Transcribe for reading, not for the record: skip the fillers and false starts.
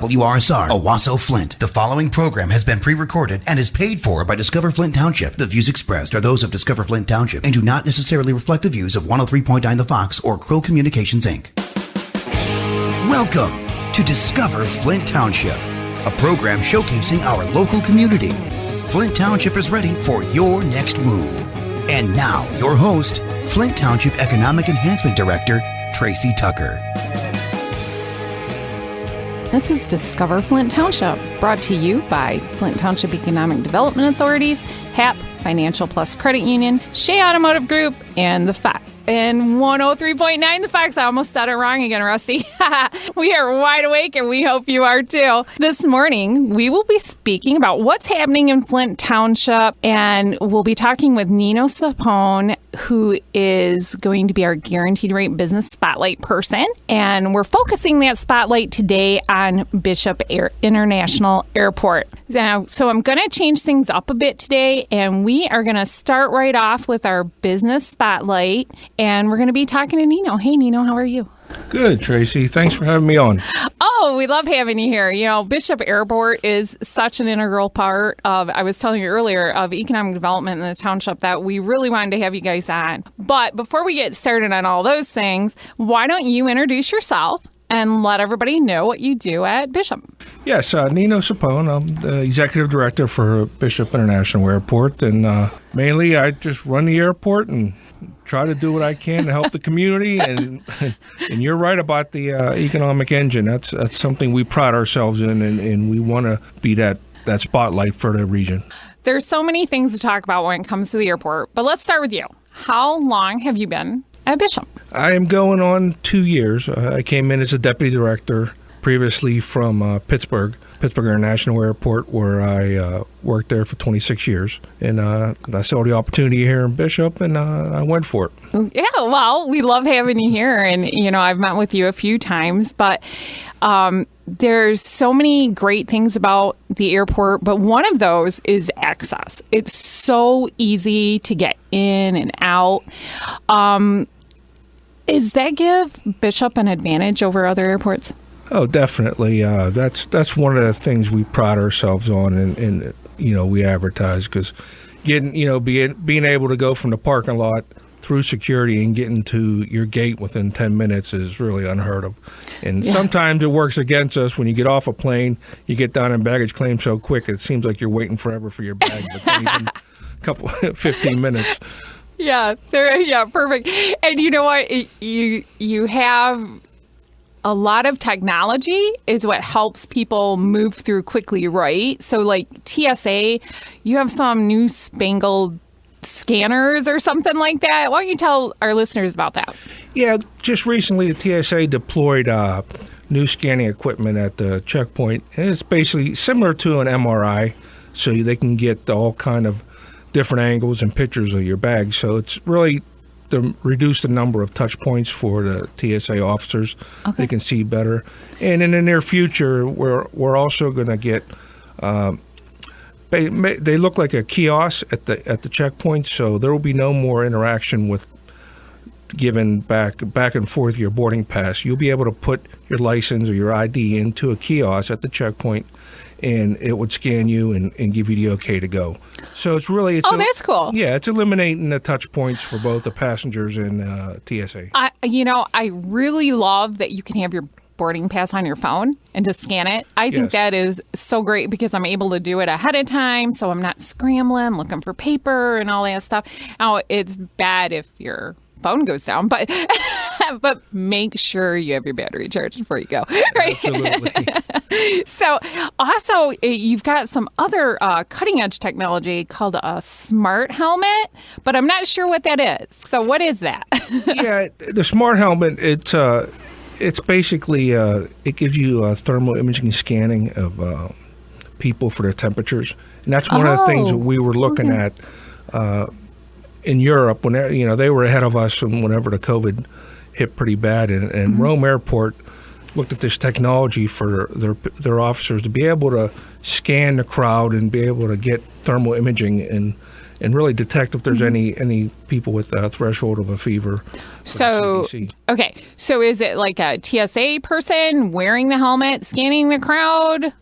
WRSR, Owasso, Flint. The following program has been pre-recorded and is paid for by Discover Flint Township. The views expressed are those of Discover Flint Township and do not necessarily reflect the views of 103.9 The Fox or Krill Communications, Inc. Welcome to Discover Flint Township, a program showcasing our local community. Flint Township is ready for your next move. And now, your host, Flint Township Economic Enhancement Director, Tracy Tucker. This is Discover Flint Township, brought to you by Flint Township Economic Development Authorities, HAP, Financial Plus Credit Union, Shea Automotive Group, and The Fox. And 103.9 The Fox. I almost said it wrong again, Rusty. We are wide awake, and we hope you are too. This morning, we will be speaking about what's happening in Flint Township, and we'll be talking with Nino Sapone, who is going to be our Guaranteed Rate Business Spotlight person. And we're focusing that spotlight today on Bishop International Airport. Now, so I'm going to change things up a bit today, and we are going to start right off with our business spotlight. And we're going to be talking to Nino. Hey, Nino, how are you? Good, Tracy. Thanks for having me on. Oh, we love having you here. You know, Bishop Airport is such an integral part of, I was telling you earlier, of economic development in the township that we really wanted to have you guys on. But before we get started on all those things, why don't you introduce yourself and let everybody know what you do at Bishop? Yes, Nino Sapone. I'm the executive director for Bishop International Airport. And mainly I just run the airport and try to do what I can to help the community, and you're right about the economic engine. That's something we pride ourselves in, and we want to be that spotlight for the region. There's so many things to talk about when it comes to the airport, but let's start with you. How long have you been at Bishop? I am going on 2 years. I came in as a deputy director previously from Pittsburgh International Airport, where I worked there for 26 years. And I saw the opportunity here in Bishop, and I went for it. Yeah, well, we love having you here. And, you know, I've met with you a few times, but there's so many great things about the airport. But one of those is access. It's so easy to get in and out. Does that give Bishop an advantage over other airports? Oh, definitely. That's one of the things we pride ourselves on, and we advertise, because being able to go from the parking lot through security and getting to your gate within 10 minutes is really unheard of. And sometimes it works against us. When you get off a plane, you get down in baggage claim so quick, it seems like you're waiting forever for your bag. But it's only been 15 minutes. Yeah, perfect. And you know what? You have a lot of technology is what helps people move through quickly, right? So like TSA, you have some new spangled scanners or something like that. Why don't you tell our listeners about that? Yeah, just recently the TSA deployed new scanning equipment at the checkpoint. And it's basically similar to an MRI, so they can get all kind of different angles and pictures of your bag. So it's really to reduce the number of touch points for the TSA officers. Okay. They can see better. And in the near future, we're also going to get they look like a kiosk at the checkpoint, so there will be no more interaction with giving back and forth your boarding pass. You'll be able to put your license or your ID into a kiosk at the checkpoint, and it would scan you and give you the okay to go. So it's really... that's cool. Yeah, it's eliminating the touch points for both the passengers and TSA. I really love that you can have your boarding pass on your phone and just scan it. I think that is so great, because I'm able to do it ahead of time, so I'm not scrambling, looking for paper and all that stuff. Now, it's bad if your phone goes down, but make sure you have your battery charged before you go. Right? Absolutely. So also, you've got some other cutting edge technology called a smart helmet, but I'm not sure what that is. So what is that? Yeah, the smart helmet, it's basically, it gives you thermal imaging scanning of people for their temperatures. And that's one of the things that we were looking at in Europe, when they were ahead of us whenever the COVID hit pretty bad, and Rome Airport looked at this technology for their officers to be able to scan the crowd and be able to get thermal imaging and and really detect if there's any people with a threshold of a fever. So, okay. So is it like a TSA person wearing the helmet, scanning the crowd?